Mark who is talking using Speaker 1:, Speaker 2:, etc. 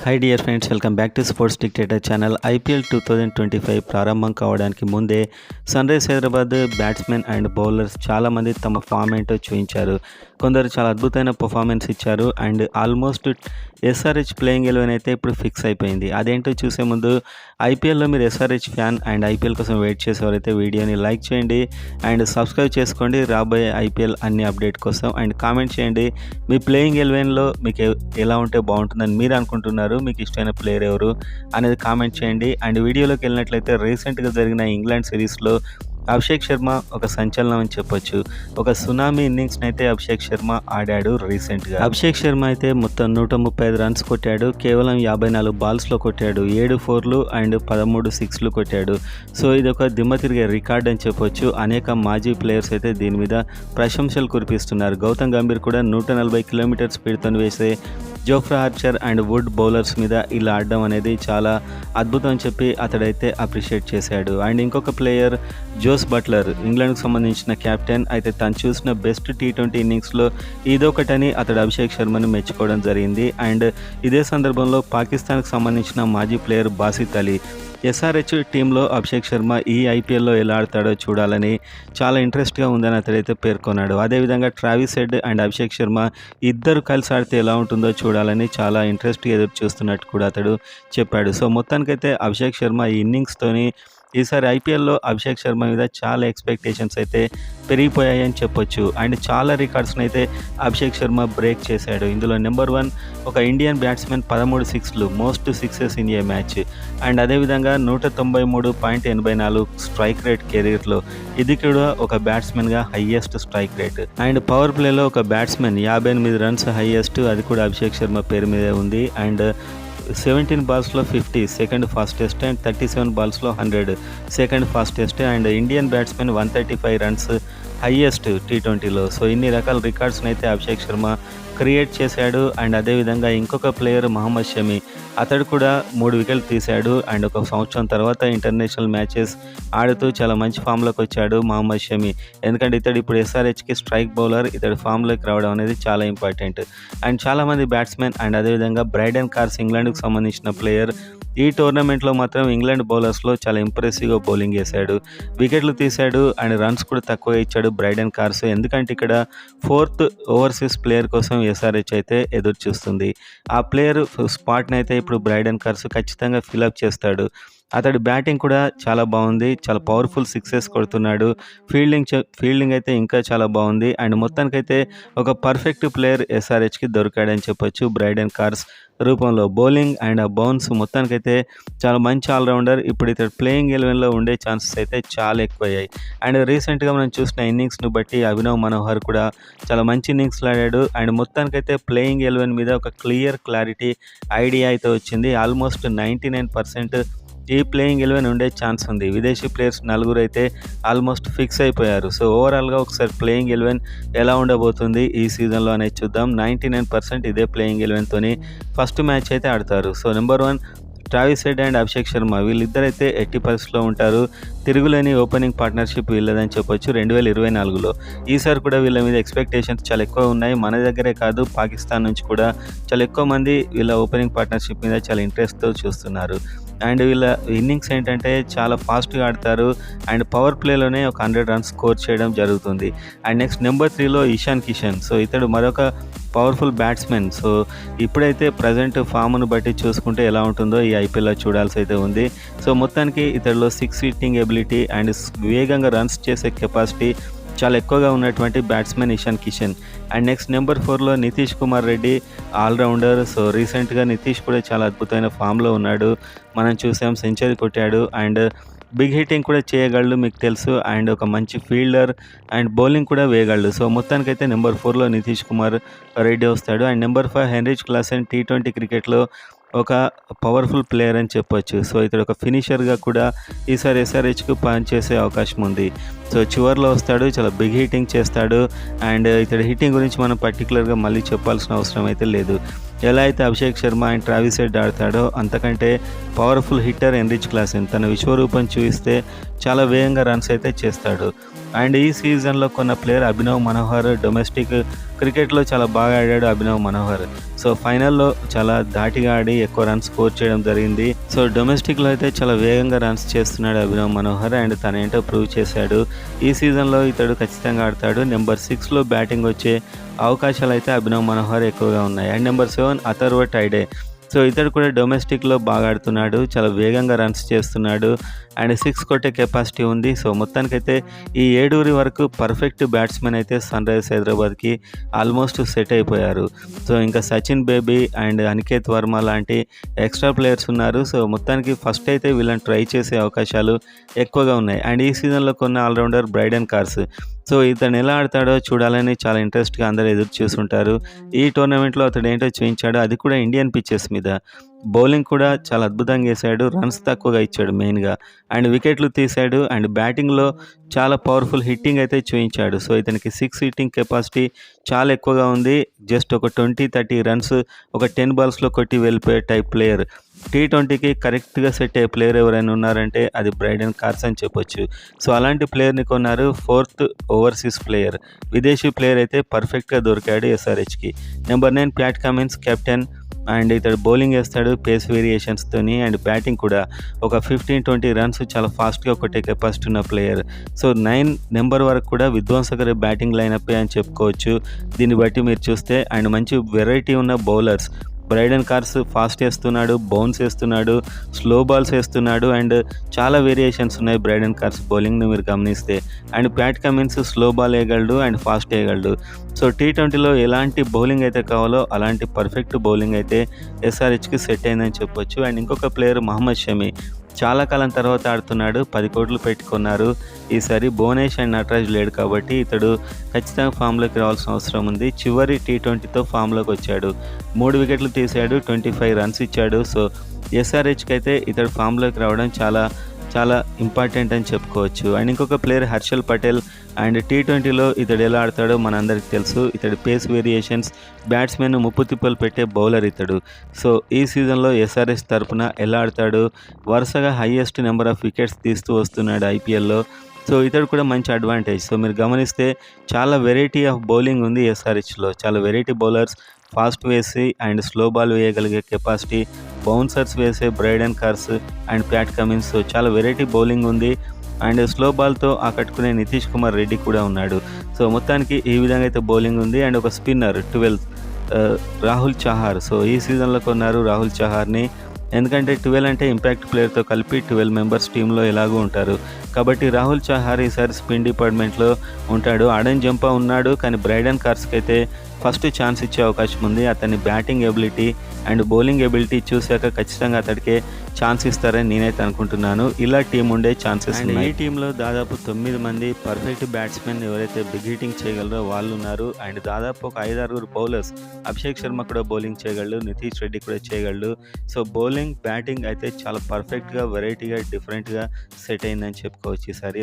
Speaker 1: Hi dear friends, welcome back to sports dictator channel. IPL 2025 ప్రారంభం కావడానికి ముందే Sunrisers Hyderabad batsmen and bowlers చాలామంది తమ ఫామ్ ఏంటో చూపించారు. కొందరు చాలా అద్భుతమైన పర్ఫార్మెన్స్ ఇచ్చారు అండ్ ఆల్మోస్ట్ ఎస్ఆర్హెచ్ ప్లేయింగ్ 11 అయితే ఇప్పుడు ఫిక్స్ అయిపోయింది. అదేంటో చూసే ముందు ఐపీఎల్లో మీరు ఎస్ఆర్హెచ్ ఫ్యాన్ అండ్ ఐపీఎల్ కోసం వెయిట్ చేసేవారైతే వీడియోని లైక్ చేయండి అండ్ సబ్స్క్రైబ్ చేసుకోండి రాబోయే ఐపీఎల్ అన్ని అప్డేట్ కోసం. అండ్ కామెంట్ చేయండి మీ ప్లేయింగ్ 11లో మీకు ఎలా ఉంటే బాగుంటుందని మీరు అనుకుంటున్నారు, మీకు ఇష్టమైన ప్లేయర్ ఎవరు అనేది కామెంట్ చేయండి. అండ్ వీడియోలోకి వెళ్ళినట్లయితే రీసెంట్గా జరిగిన ఇంగ్లాండ్ సిరీస్లో అభిషేక్ శర్మ ఒక సంచలనం అని చెప్పొచ్చు. ఒక సునామీ ఇన్నింగ్స్ని అయితే అభిషేక్ శర్మ ఆడాడు రీసెంట్గా. అభిషేక్ శర్మ అయితే మొత్తం 135 రన్స్ కొట్టాడు, కేవలం 54 బాల్స్లో కొట్టాడు, 7 4లు అండ్ 13 6లు కొట్టాడు. సో ఇది ఒక దిమ్మ తిరిగే రికార్డ్ అని చెప్పొచ్చు. అనేక మాజీ ప్లేయర్స్ అయితే దీని మీద ప్రశంసలు కురిపిస్తున్నారు. గౌతమ్ గంభీర్ కూడా 140 కిలోమీటర్ స్పీడ్తో వేసే Jofra Archer and Wood bowlers మీద ఇలా ఆడడం అనేది చాలా అద్భుతం అని చెప్పి అతడైతే అప్రిషియేట్ చేశాడు. అండ్ ఇంకొక ప్లేయర్ జోస్ బట్లర్, ఇంగ్లాండ్కి సంబంధించిన కెప్టెన్, అయితే తను చూసిన బెస్ట్ T20 ఇన్నింగ్స్లో ఇదొకటని అతడు అభిషేక్ శర్మను మెచ్చుకోవడం జరిగింది. అండ్ ఇదే సందర్భంలో పాకిస్తాన్కి సంబంధించిన మాజీ ప్లేయర్ బాసిత్ అలీ ఎస్ఆర్హెచ్ టీంలో అభిషేక్ శర్మ ఈ ఐపీఎల్లో ఎలా ఆడతాడో చూడాలని చాలా ఇంట్రెస్ట్గా ఉందని అతడైతే పేర్కొన్నాడు. అదేవిధంగా Travis Head and Abhishek Sharma ఇద్దరు కలిసి ఆడితే ఎలా ఉంటుందో చూడాలని చాలా ఇంట్రెస్ట్గా ఎదురు చూస్తున్నట్టు కూడా అతడు చెప్పాడు. సో మొత్తానికైతే అభిషేక్ శర్మ ఈ ఇన్నింగ్స్తోని ఈసారి ఐపీఎల్లో అభిషేక్ శర్మ మీద చాలా ఎక్స్పెక్టేషన్స్ అయితే పెరిగిపోయాయని చెప్పొచ్చు. అండ్ చాలా రికార్డ్స్ని అయితే అభిషేక్ శర్మ బ్రేక్ చేశాడు. ఇందులో నెంబర్ 1 ఒక ఇండియన్ బ్యాట్స్మెన్ 13 6లు, most sixes in a match. And అదేవిధంగా 193.84 స్ట్రైక్ రేట్ కెరీర్లో, ఇది కూడా ఒక బ్యాట్స్మెన్గా highest strike rate. And power ప్లేలో ఒక బ్యాట్స్మెన్ 58 రన్స్ హయ్యెస్ట్, అది కూడా అభిషేక్ శర్మ పేరు మీదే ఉంది. అండ్ 17 బాల్స్లో 50 సెకండ్ ఫాస్టెస్ట్ అండ్ 37 బాల్స్లో 100 second fastest. And Indian batsmen 135 runs highest T20లో. సో ఇన్ని రకాల రికార్డ్స్ని అయితే అభిషేక్ శర్మ క్రియేట్ చేశాడు. అండ్ అదేవిధంగా ఇంకొక ప్లేయర్ మహమ్మద్ షమి, అతడు కూడా 3 వికెట్లు తీశాడు. అండ్ ఒక సంవత్సరం తర్వాత ఇంటర్నేషనల్ మ్యాచెస్ ఆడుతూ చాలా మంచి ఫామ్లోకి వచ్చాడు మహమ్మద్ షమి. ఎందుకంటే ఇతడు ఇప్పుడు ఎస్ఆర్హెచ్కి స్ట్రైక్ బౌలర్, ఇతడు ఫామ్లోకి రావడం అనేది చాలా ఇంపార్టెంట్. అండ్ చాలామంది బ్యాట్స్మెన్ అండ్ అదేవిధంగా బ్రైడెన్ కార్స్ ఇంగ్లాండ్కి సంబంధించిన ప్లేయర్ ఈ టోర్నమెంట్లో మాత్రం ఇంగ్లాండ్ బౌలర్స్లో చాలా ఇంప్రెసివ్గా బౌలింగ్ చేశాడు, వికెట్లు తీశాడు అండ్ రన్స్ కూడా తక్కువ ఇచ్చాడు బ్రైడెన్ కార్స్. ఎందుకంటే ఇక్కడ 4th ఓవర్సీస్ ప్లేయర్ కోసం ఎస్ఆర్హెచ్ అయితే ఎదురు చూస్తుంది. ఆ ప్లేయర్ స్పాట్ని అయితే ఇప్పుడు బ్రైడెన్ కార్స్ ఖచ్చితంగా ఫిలప్ చేస్తాడు. అతడి బ్యాటింగ్ కూడా చాలా బాగుంది, చాలా పవర్ఫుల్ సిక్సెస్ కొడుతున్నాడు, ఫీల్డింగ్ అయితే ఇంకా చాలా బాగుంది. అండ్ మొత్తానికైతే ఒక పర్ఫెక్ట్ ప్లేయర్ ఎస్ఆర్హెచ్కి దొరికాడని చెప్పొచ్చు బ్రైడెన్ కార్స్ రూపంలో. బౌలింగ్ అండ్ ఆ బౌన్స్ మొత్తానికైతే చాలా మంచి ఆల్రౌండర్. ఇప్పుడు ఇతడు ప్లేయింగ్ 11లో ఉండే ఛాన్సెస్ అయితే చాలా ఎక్కువయ్యాయి. అండ్ రీసెంట్గా మనం చూసిన ఇన్నింగ్స్ను బట్టి అభినవ్ మనోహర్ కూడా చాలా మంచి ఇన్నింగ్స్లు ఆడాడు. అండ్ మొత్తానికైతే ప్లేయింగ్ 11 మీద ఒక క్లారిటీ ఐడియా అయితే వచ్చింది. ఆల్మోస్ట్ 99% ఈ ప్లేయింగ్ 11 ఉండే ఛాన్స్ ఉంది. విదేశీ ప్లేయర్స్ 4 అయితే ఆల్మోస్ట్ ఫిక్స్ అయిపోయారు. సో ఓవరాల్గా ఒకసారి ప్లేయింగ్ 11 ఎలా ఉండబోతుంది ఈ సీజన్లో అనేది చూద్దాం. 99% ఇదే ప్లేయింగ్ 11తోని ఫస్ట్ మ్యాచ్ అయితే ఆడతారు. So number 1 Travis Head and Abhishek Sharma, వీళ్ళిద్దరైతే ఎట్టి పరిస్థితిలో ఉంటారు. తిరుగులేని ఓపెనింగ్ పార్ట్నర్షిప్ వీళ్ళదని చెప్పొచ్చు 2024లో. ఈసారి కూడా వీళ్ళ మీద ఎక్స్పెక్టేషన్స్ చాలా ఎక్కువ ఉన్నాయి. మన దగ్గరే కాదు, పాకిస్తాన్ నుంచి కూడా చాలా ఎక్కువ మంది వీళ్ళ ఓపెనింగ్ పార్ట్నర్షిప్ మీద చాలా ఇంట్రెస్ట్తో చూస్తున్నారు. అండ్ వీళ్ళ ఇన్నింగ్స్ ఏంటంటే చాలా ఫాస్ట్గా ఆడతారు అండ్ పవర్ ప్లేలోనే ఒక 100 రన్స్ స్కోర్ చేయడం జరుగుతుంది. అండ్ నెక్స్ట్ నెంబర్ 3లో ఇషాన్ కిషన్. సో ఇతడు మరొక పవర్ఫుల్ బ్యాట్స్మెన్. సో ఇప్పుడైతే ప్రజెంట్ ఫామ్ను బట్టి చూసుకుంటే ఎలా ఉంటుందో ఈ ఐపీఎల్లో చూడాల్సి అయితే ఉంది. సో మొత్తానికి ఇతడిలో 6 హిట్టింగ్ ఎబిలిటీ అండ్ వేగంగా రన్స్ చేసే కెపాసిటీ చాలా ఎక్కువగా ఉన్నటువంటి batsmen Ishan Kishan. And next number 4లో నితీష్ కుమార్ రెడ్డి, ఆల్రౌండర్. సో రీసెంట్గా నితీష్ కూడా చాలా అద్భుతమైన ఫామ్లో ఉన్నాడు, మనం చూసాం, సెంచరీ కొట్టాడు అండ్ బిగ్ హిట్టింగ్ కూడా చేయగలడు మీకు తెలుసు. అండ్ ఒక మంచి ఫీల్డర్ అండ్ బౌలింగ్ కూడా వేయగలడు. సో మొత్తానికైతే నెంబర్ 4లో నితీష్ కుమార్ రెడ్డి వస్తాడు. And number 5 Heinrich Klaasen, T20 క్రికెట్లో ఒక పవర్ఫుల్ ప్లేయర్ అని చెప్పొచ్చు. సో ఇతడు ఒక ఫినిషర్గా కూడా ఈసారి ఎస్ఆర్హెచ్కు పనిచేసే అవకాశం ఉంది. సో చివర్లో వస్తాడు, చాలా బిగ్ హిట్టింగ్ చేస్తాడు. అండ్ ఇతడి హిట్టింగ్ గురించి మనం పర్టికులర్గా మళ్ళీ చెప్పాల్సిన అవసరం అయితే లేదు. ఎలా అయితే Abhishek Sharma and Travis Head ఆడతాడో అంతకంటే పవర్ఫుల్ హిట్టర్ ఎన్రిచ్ క్లాసెన్ తన విశ్వరూపం చూపిస్తే చాలా వేగంగా రన్స్ అయితే చేస్తాడు. అండ్ ఈ సీజన్లో కొన్న ప్లేయర్ అభినవ్ మనోహర్. డొమెస్టిక్ క్రికెట్లో చాలా బాగా ఆడాడు అభినవ్ మనోహర్. సో ఫైనల్లో చాలా ధాటిగా ఆడి ఎక్కువ రన్స్ స్కోర్ చేయడం జరిగింది. సో డొమెస్టిక్లో అయితే చాలా వేగంగా రన్స్ చేస్తున్నాడు అభినవ్ మనోహర్ అండ్ తనేంటో ప్రూవ్ చేశాడు. ఈ సీజన్లో ఇతడు ఖచ్చితంగా ఆడతాడు. నెంబర్ 6లో బ్యాటింగ్ వచ్చే అవకాశాలు అయితే అభినవ్ మనోహర్ ఎక్కువగా ఉన్నాయి. And number 7 Atharva Taide. So ఇతడు కూడా డొమెస్టిక్లో బాగా ఆడుతున్నాడు, చాలా వేగంగా రన్స్ చేస్తున్నాడు అండ్ 6 కొట్టే కెపాసిటీ ఉంది. సో మొత్తానికైతే ఈ 7 వరకు పర్ఫెక్ట్ బ్యాట్స్మెన్ అయితే సన్ రైజర్స్ హైదరాబాద్కి ఆల్మోస్ట్ సెట్ అయిపోయారు. సో ఇంకా సచిన్ బేబీ అండ్ అనికేత్ వర్మ లాంటి ఎక్స్ట్రా ప్లేయర్స్ ఉన్నారు. సో మొత్తానికి ఫస్ట్ అయితే వీళ్ళని ట్రై చేసే అవకాశాలు ఎక్కువగా ఉన్నాయి. అండ్ ఈ సీజన్లో కొన్న ఆల్రౌండర్ బ్రైడెన్ కార్స్. సో ఇతను ఎలా ఆడతాడో చూడాలని చాలా ఇంట్రెస్ట్గా అందరూ ఎదురు చూస్తుంటారు. ఈ టోర్నమెంట్లో అతడు ఏంటో చూపించాడు, అది కూడా ఇండియన్ పిచ్చెస్ మీద. బౌలింగ్ కూడా చాలా అద్భుతంగా వేశాడు, రన్స్ తక్కువగా ఇచ్చాడు మెయిన్గా, అండ్ వికెట్లు తీశాడు అండ్ బ్యాటింగ్లో చాలా పవర్ఫుల్ హిట్టింగ్ అయితే చూపించాడు. సో ఇతనికి 6 హిట్టింగ్ కెపాసిటీ చాలా ఎక్కువగా ఉంది. జస్ట్ ఒక 20-30 రన్స్ ఒక 10 బాల్స్లో కొట్టి వెళ్ళిపోయే టైప్ ప్లేయర్. T20కి కరెక్ట్గా సెట్ అయ్యే ప్లేయర్ ఎవరైనా ఉన్నారంటే అది బ్రైడెన్ కార్స్ అని చెప్పొచ్చు. సో అలాంటి ప్లేయర్ని కొన్నారు. 4th ఓవర్సీస్ ప్లేయర్, విదేశీ ప్లేయర్ అయితే పర్ఫెక్ట్గా దొరికాడు SRHకి. Number 9 Pat Cummins captain and ఇతడు బౌలింగ్ వేస్తాడు పేస్ వేరియేషన్స్తోని అండ్ బ్యాటింగ్ కూడా ఒక 15-20 రన్స్ చాలా ఫాస్ట్గా కొట్టే కెపాసిటీ ఉన్న ప్లేయర్. సో 9 నెంబర్ వరకు కూడా విధ్వంసకర బ్యాటింగ్ లైనప్ అని చెప్పుకోవచ్చు దీన్ని బట్టి మీరు చూస్తే. అండ్ మంచి వెరైటీ ఉన్న బౌలర్స్. బ్రైడెన్ కార్స్ ఫాస్ట్ వేస్తున్నాడు, బౌన్స్ వేస్తున్నాడు, స్లో బాల్స్ వేస్తున్నాడు అండ్ చాలా వేరియేషన్స్ ఉన్నాయి బ్రైడెన్ కార్స్ బౌలింగ్ని మీరు గమనిస్తే. And Pat Cummins slow ball వేయగలడు అండ్ ఫాస్ట్ వేయగలడు. సో T20లో ఎలాంటి బౌలింగ్ అయితే కావాలో అలాంటి పర్ఫెక్ట్ బౌలింగ్ అయితే SRHకి సెట్ అయిందని చెప్పొచ్చు. అండ్ ఇంకొక ప్లేయర్ మహమ్మద్ షమి, చాలా కాలం తర్వాత ఆడుతున్నాడు, 10 కోట్లు పెట్టుకున్నారు. ఈసారి భువనేష్ అండ్ నటరాజ్ లేడు కాబట్టి ఇతడు ఖచ్చితంగా ఫామ్లోకి రావాల్సిన అవసరం ఉంది. చివరి T20తో ఫామ్లోకి వచ్చాడు, 3 వికెట్లు తీశాడు, 25 రన్స్ ఇచ్చాడు. సో SRHకి అయితే ఇతడు ఫామ్లోకి రావడం చాలా చాలా ఇంపార్టెంట్ అని చెప్పుకోవచ్చు. అండ్ ఇంకొక ప్లేయర్ హర్షల్ పటేల్. అండ్ T20లో ఇతడు ఎలా ఆడతాడో మనందరికీ తెలుసు. ఇతడి పేస్ వేరియేషన్స్, బ్యాట్స్మెన్ ముప్పు తిప్పలు పెట్టే బౌలర్ ఇతడు. సో ఈ సీజన్లో SRH తరపున ఎలా ఆడతాడు, వరుసగా హైయెస్ట్ నెంబర్ ఆఫ్ వికెట్స్ తీస్తూ వస్తున్నాడు IPLలో. సో ఇతడు కూడా మంచి అడ్వాంటేజ్. సో మీరు గమనిస్తే చాలా వెరైటీ ఆఫ్ బౌలింగ్ ఉంది SRHలో. చాలా వెరైటీ బౌలర్స్, ఫాస్ట్ వేసి అండ్ స్లో బాల్ వేయగలిగే కెపాసిటీ, బౌన్సర్స్ వేసే Brydon Carse and Pat Cummins. So చాలా వెరైటీ బౌలింగ్ ఉంది అండ్ స్లో బాల్తో ఆకట్టుకునే నితీష్ కుమార్ రెడ్డి కూడా ఉన్నాడు. సో మొత్తానికి ఈ విధంగా అయితే బౌలింగ్ ఉంది. అండ్ ఒక spinner 12th Rahul Chahar. So ఈ సీజన్లో కొన్నారు రాహుల్ చహార్ని, ఎందుకంటే 12 అంటే ఇంపాక్ట్ ప్లేయర్తో కలిపి 12 మెంబర్స్ టీంలో ఎలాగూ ఉంటారు కాబట్టి రాహుల్ చహార్ ఈసారి స్పిన్ డిపార్ట్మెంట్లో ఉంటాడు. ఆడన్ జంపా ఉన్నాడు కానీ బ్రైడెన్ కార్స్కి అయితే ఫస్ట్ ఛాన్స్ ఇచ్చే అవకాశం ఉంది. అతని batting ability and bowling ability చూశాక ఖచ్చితంగా అతడికే ఛాన్స్ ఇస్తారని నేనైతే అనుకుంటున్నాను. ఇలా టీం ఉండే ఛాన్సెస్ ఉన్నాయి. ఈ టీంలో దాదాపు 9 మంది పర్ఫెక్ట్ బ్యాట్స్మెన్ ఎవరైతే బిగ్ హిట్టింగ్ చేయగలరో వాళ్ళు ఉన్నారు. అండ్ దాదాపు ఒక 5-6 బౌలర్స్, అభిషేక్ శర్మ కూడా బౌలింగ్ చేయగలడు, నితీష్ రెడ్డి కూడా చేయగలడు. సో బౌలింగ్, బ్యాటింగ్ అయితే చాలా పర్ఫెక్ట్గా, వెరైటీగా, డిఫరెంట్గా సెట్ అయిందని చెప్పుకోవచ్చు ఈసారి.